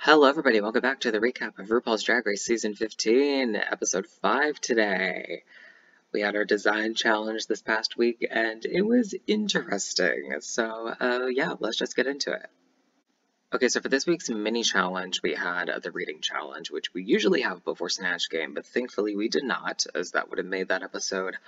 Hello everybody, welcome back to the recap of RuPaul's Drag Race Season 15, Episode 5 today. We had our design challenge this past week and it was interesting, so yeah, let's just get into it. Okay, so for this week's mini challenge, we had the reading challenge, which we usually have before Snatch Game, but thankfully we did not, as that would have made that episode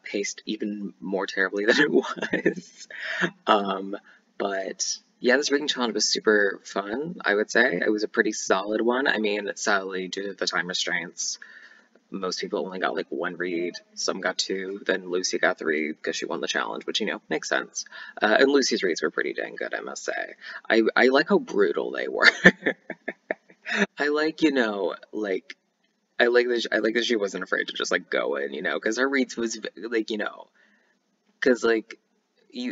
paced even more terribly than it was. But yeah, this reading challenge was super fun, I would say. It was a pretty solid one. I mean, sadly, due to the time restraints, most people only got like one read. Some got two, then Lucy got three because she won the challenge, which, makes sense. And Lucy's reads were pretty dang good, I must say. I like how brutal they were. I like, I like that she wasn't afraid to just like go in, because her reads was like, because like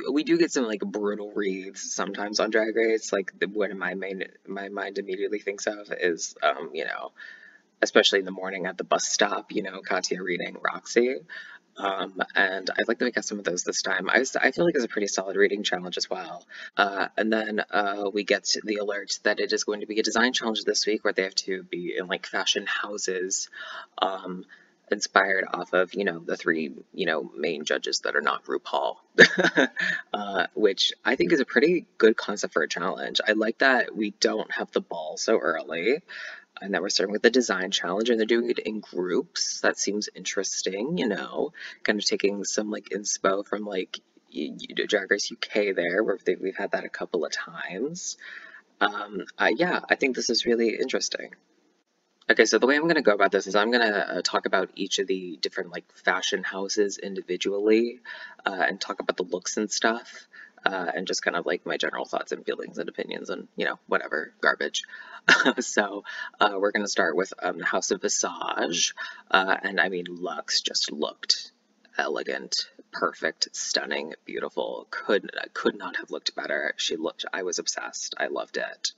we do get some like brutal reads sometimes on Drag Race. Like what my mind immediately thinks of is especially in the morning at the bus stop, Katya reading Roxy. And I like that we got some of those this time. I feel like it's a pretty solid reading challenge as well. And then we get the alert that it is going to be a design challenge this week where they have to be in like fashion houses. Um, Inspired off of, the three, main judges that are not RuPaul, which I think is a pretty good concept for a challenge. I like that we don't have the ball so early, and that we're starting with the design challenge, and they're doing it in groups. That seems interesting, kind of taking some, like, inspo from, like, Drag Race UK there, where we've had that a couple of times. Yeah, I think this is really interesting. Okay, so the way I'm going to go about this is I'm going to talk about each of the different like fashion houses individually and talk about the looks and stuff and just kind of like my general thoughts and feelings and opinions and, whatever, garbage. So we're going to start with House of Visage. And I mean, Luxe just looked elegant, perfect, stunning, beautiful. Could not have looked better. I was obsessed. I loved it.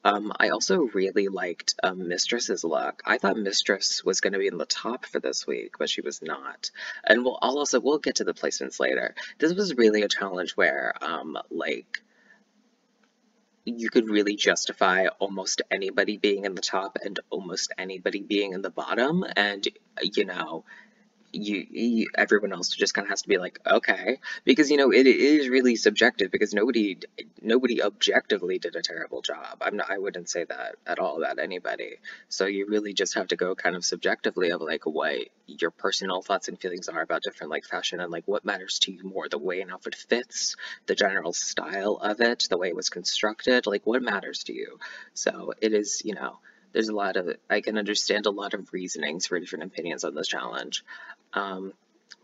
I also really liked Mistress's look. I thought Mistress was going to be in the top for this week, but she was not. And we'll get to the placements later. This was really a challenge where, like, you could really justify almost anybody being in the top and almost anybody being in the bottom, and, everyone else just kind of has to be like, okay, because it is really subjective because nobody objectively did a terrible job. I wouldn't say that at all about anybody. So you really just have to go kind of subjectively of like what your personal thoughts and feelings are about different like fashion and like what matters to you more, the way an outfit fits, the general style of it, the way it was constructed, like what matters to you. So it is, there's I can understand a lot of reasonings for different opinions on this challenge. Um,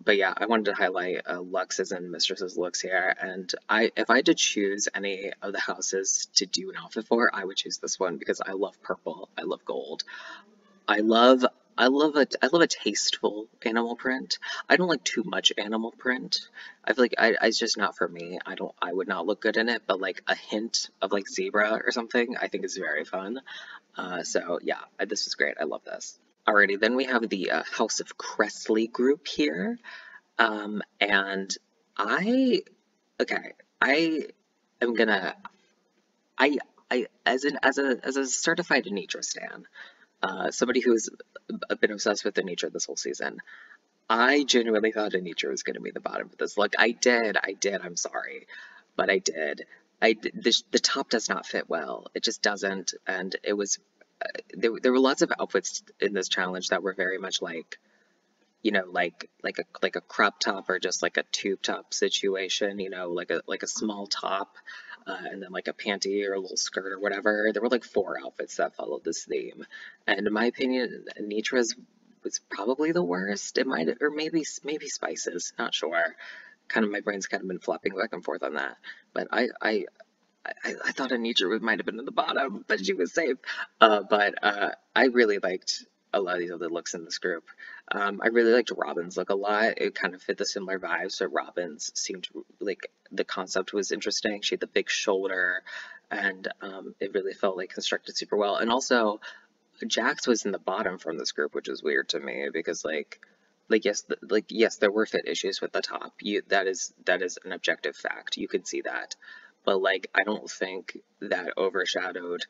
but yeah, I wanted to highlight Lux's and Mistress's looks here, and if I had to choose any of the houses to do an outfit for, I would choose this one because I love purple, I love gold, I love I love a tasteful animal print. I don't like too much animal print. I feel like it's just not for me. I would not look good in it, but like a hint of like zebra or something, I think is very fun. So yeah, this was great. I love this. Alrighty, then we have the House of Cressley group here. And I, okay, I am gonna, as a certified Anitra stan, somebody who's been obsessed with Anitra this whole season, I genuinely thought Anitra was gonna be the bottom of this. Like, I did, I'm sorry, but I did. The top does not fit well. It just doesn't, and it was there were lots of outfits in this challenge that were very much like, like a crop top or just like a tube top situation, like a small top, and then like a panty or a little skirt or whatever. There were like four outfits that followed this theme, and in my opinion, Nitra's was probably the worst. It might, or maybe Spices, not sure. Kind of my brain's kind of been flopping back and forth on that, but I thought Anitra might have been in the bottom, but she was safe. But I really liked a lot of these other looks in this group. I really liked Robin's look a lot. It kind of fit the similar vibes, so Robin's seemed like the concept was interesting. She had the big shoulder, and it really felt like constructed super well. And also, Jax was in the bottom from this group, which is weird to me because yes, there were fit issues with the top. That is an objective fact. You can see that, but like I don't think that overshadowed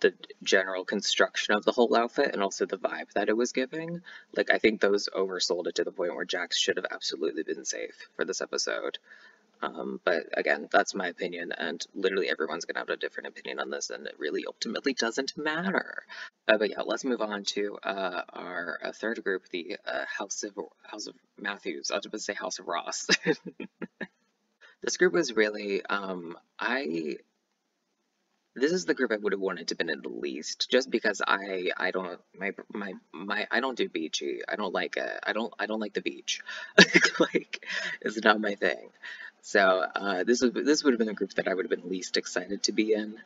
the general construction of the whole outfit and also the vibe that it was giving. Like, I think those oversold it to the point where Jax should have absolutely been safe for this episode. But again, that's my opinion, and literally everyone's gonna have a different opinion on this, and it really ultimately doesn't matter. But yeah, let's move on to our third group, the House of Matthews. I was about to say House of Ross. This group was really I this is the group I would have wanted to been in the least, just because I don't I don't do beachy. I don't like it. I don't like the beach. Like, it's not my thing. So this would have been the group that I would have been least excited to be in,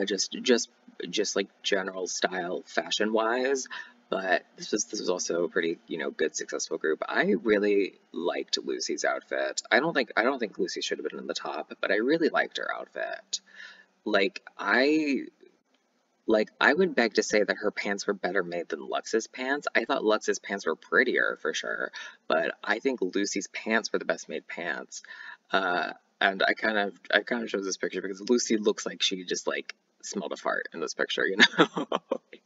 just like general style fashion wise. But this was also a pretty, you know, good successful group. I really liked Lucy's outfit. I don't think Lucy should have been in the top, but I really liked her outfit. Like I would beg to say that her pants were better made than Lux's pants. I thought Lux's pants were prettier for sure, but I think Lucy's pants were the best made pants. Uh, and I kind of chose this picture because Lucy looks like she just like smelled a fart in this picture, you know?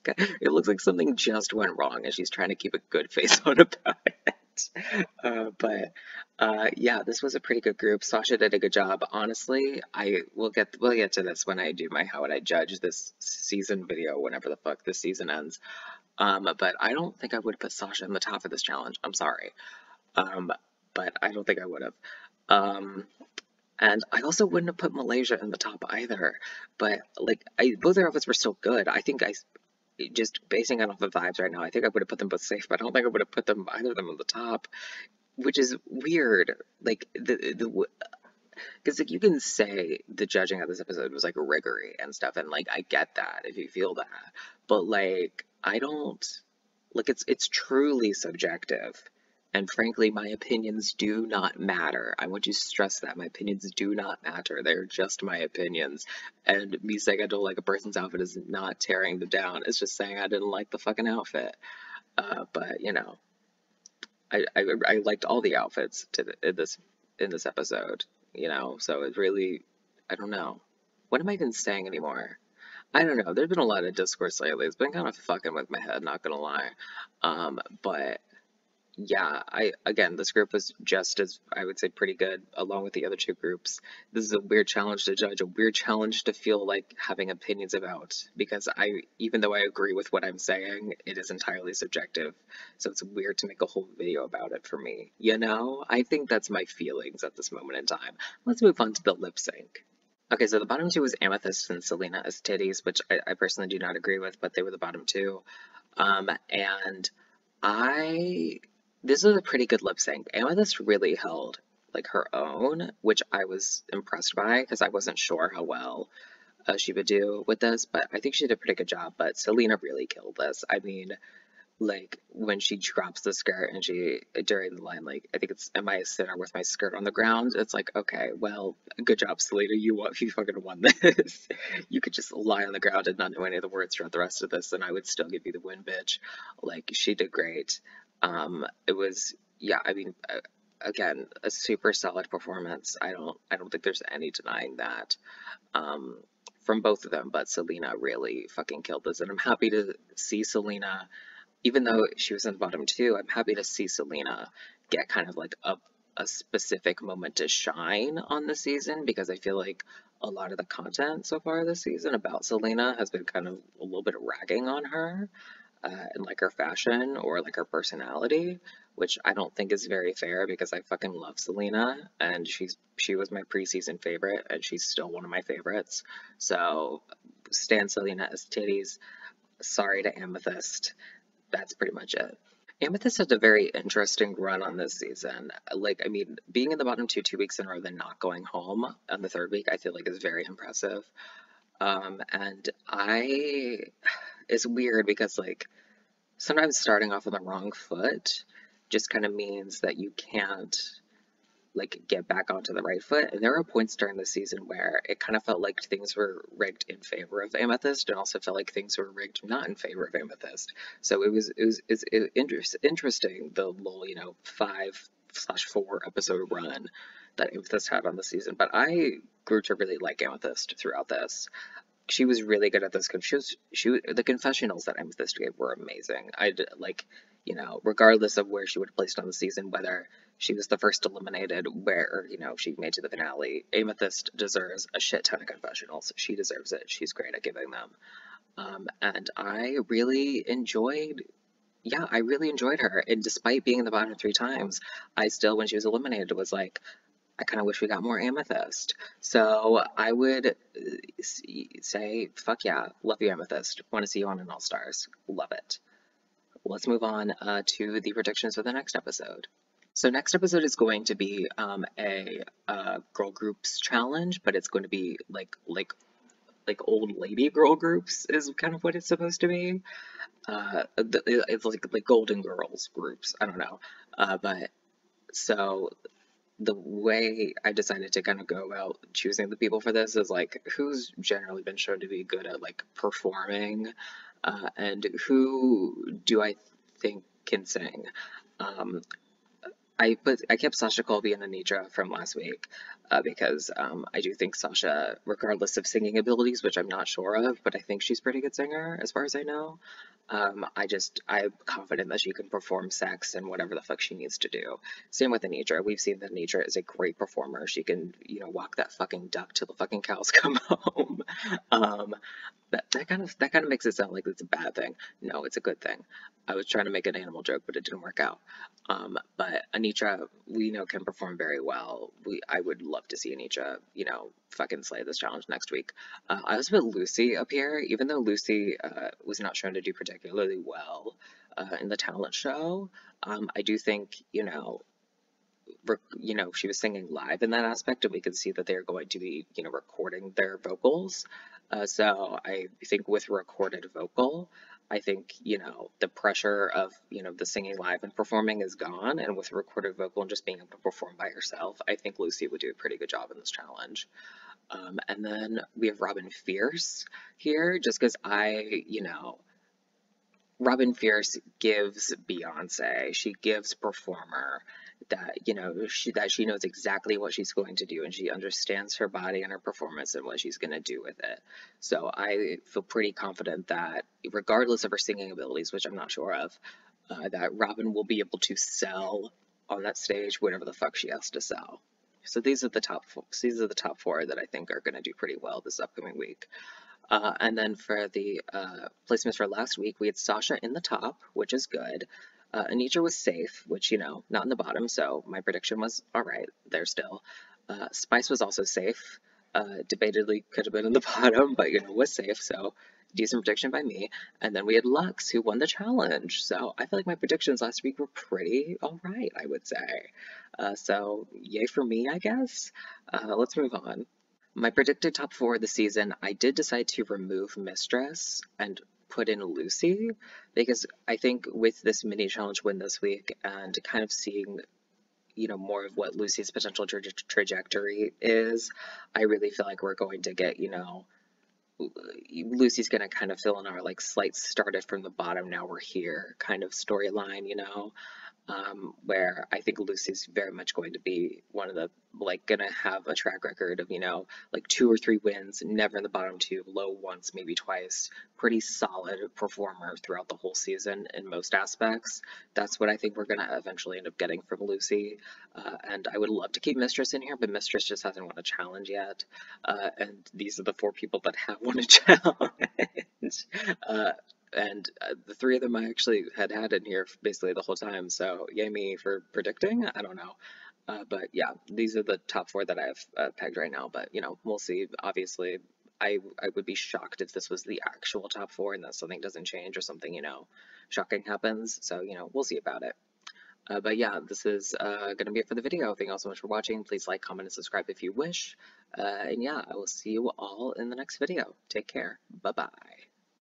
It looks like something just went wrong and she's trying to keep a good face on about it. But yeah, this was a pretty good group. Sasha did a good job. Honestly, we'll get to this when I do my how would I judge this season video whenever the fuck this season ends. But I don't think I would have put Sasha in the top of this challenge. I'm sorry. Um, but I don't think I would have. Um, and I also wouldn't have put Malaysia in the top either. But like, both their outfits were still good. I think I just basing it off the vibes right now, I think I would have put them both safe, but I don't think I would have put them either of them on the top, which is weird. Like the because like you can say the judging of this episode was like rigory and stuff, and like I get that if you feel that, but like I don't like it's truly subjective. And frankly, my opinions do not matter. I want to stress that my opinions do not matter. They're just my opinions. And me saying I don't like a person's outfit is not tearing them down. It's just saying I didn't like the fucking outfit. But you know, I liked all the outfits in this episode. You know, so it really, I don't know. What am I even saying anymore? I don't know. There's been a lot of discourse lately. It's been kind of fucking with my head, not gonna lie. But yeah, again, this group was just as, I would say, pretty good, along with the other two groups. This is a weird challenge to judge, a weird challenge to feel like having opinions about, because even though I agree with what I'm saying, it is entirely subjective. So it's weird to make a whole video about it for me. You know? I think that's my feelings at this moment in time. Let's move on to the lip sync. Okay, so the bottom two was Amethyst and Selena as titties, which I personally do not agree with, but they were the bottom two. And I this was a pretty good lip sync. Amethyst really held like her own, which I was impressed by because I wasn't sure how well she would do with this, but I think she did a pretty good job. But Selena really killed this. I mean, like when she drops the skirt and she during the line, like I think it's "Am I a sinner with my skirt on the ground?" It's like, okay, well, good job, Selena. You fucking won this. You could just lie on the ground and not know any of the words throughout the rest of this, and I would still give you the win, bitch. Like she did great. It was yeah. I mean, again, a super solid performance. I don't think there's any denying that. Um, from both of them, but Selena really fucking killed this, and I'm happy to see Selena even though she was in the bottom two, I'm happy to see Selena get kind of like a specific moment to shine on the season because I feel like a lot of the content so far this season about Selena has been kind of a little bit ragging on her and like her fashion or like her personality, which I don't think is very fair because I fucking love Selena and she was my preseason favorite and she's still one of my favorites. So stan Selena as titties. Sorry to Amethyst. That's pretty much it. Amethyst had a very interesting run on this season. Like, I mean, being in the bottom two weeks in a row, then not going home on the third week, I feel like is very impressive. And it's weird because, like, sometimes starting off on the wrong foot just kind of means that you can't like get back onto the right foot. And there were points during the season where it kind of felt like things were rigged in favor of Amethyst, and also felt like things were rigged not in favor of Amethyst. So it was interesting the little 5/4 episode run that Amethyst had on the season. But I grew to really like Amethyst throughout this. she was really good at this. The confessionals that Amethyst gave were amazing. Like, regardless of where she would have placed on the season, whether she was the first eliminated, where, she made to the finale, Amethyst deserves a shit ton of confessionals. She deserves it. She's great at giving them. And I really enjoyed her. And despite being in the bottom 3 times, I still, when she was eliminated, was like, I kind of wish we got more Amethyst. So I would say, fuck yeah, love you, Amethyst. Want to see you on an All Stars. Love it. Let's move on to the predictions for the next episode. So next episode is going to be a girl groups challenge, but it's going to be like old lady girl groups is kind of what it's supposed to be. It's like Golden Girls groups. I don't know, but so the way I decided to kind of go about choosing the people for this is like who's generally been shown to be good at like performing, and who do I think can sing. Um, I kept Sasha Colby and Anitra from last week because I do think Sasha, regardless of singing abilities, which I'm not sure of, but I think she's a pretty good singer as far as I know. I'm confident that she can perform sex and whatever the fuck she needs to do. Same with Anitra. We've seen that Anitra is a great performer. She can, walk that fucking duck till the fucking cows come home. Um, that kind of makes it sound like it's a bad thing. No, it's a good thing. I was trying to make an animal joke, but it didn't work out. But Anitra, we know, can perform very well. I would love to see Anitra, fucking slay this challenge next week. I also put Lucy up here, even though Lucy was not shown to do particularly well in the talent show. I do think, she was singing live in that aspect, and we could see that they're going to be, recording their vocals. So I think with recorded vocal, I think, the pressure of, the singing live and performing is gone, and with recorded vocal and just being able to perform by herself, I think Lucy would do a pretty good job in this challenge. And then we have Robin Fierce here, just because Robin Fierce gives Beyonce. She gives performer that, she knows exactly what she's going to do, and she understands her body and her performance and what she's going to do with it. So I feel pretty confident that regardless of her singing abilities, which I'm not sure of, that Robin will be able to sell on that stage whatever the fuck she has to sell. So these are the top four that I think are going to do pretty well this upcoming week. And then for the placements for last week, we had Sasha in the top, which is good. Anitra was safe, which, not in the bottom, so my prediction was alright there still. Spice was also safe. Debatedly could have been in the bottom, but, was safe, so decent prediction by me. And then we had Lux, who won the challenge. So I feel like my predictions last week were pretty alright, I would say. So yay for me, I guess. Let's move on. My predicted top 4 of the season, I did decide to remove Mistress and put in Lucy, because I think with this mini challenge win this week and kind of seeing, more of what Lucy's potential trajectory is, I really feel like we're going to get, Lucy's going to kind of fill in our, like, slight started from the bottom, now we're here kind of storyline, where I think Lucy's very much going to be one of the, like, gonna have a track record of, like 2 or 3 wins, never in the bottom 2, low once, maybe twice, pretty solid performer throughout the whole season in most aspects. That's what I think we're gonna eventually end up getting from Lucy, and I would love to keep Mistress in here, but Mistress just hasn't won a challenge yet, and these are the 4 people that have won a challenge. And the 3 of them I actually had in here basically the whole time, so yay me for predicting. I don't know. But yeah, these are the top 4 that I have pegged right now, but, we'll see. Obviously, I would be shocked if this was the actual top 4 and that something doesn't change or something, shocking happens. So, we'll see about it. But yeah, this is going to be it for the video. Thank you all so much for watching. Please like, comment, and subscribe if you wish. And yeah, I will see you all in the next video. Take care. Bye-bye.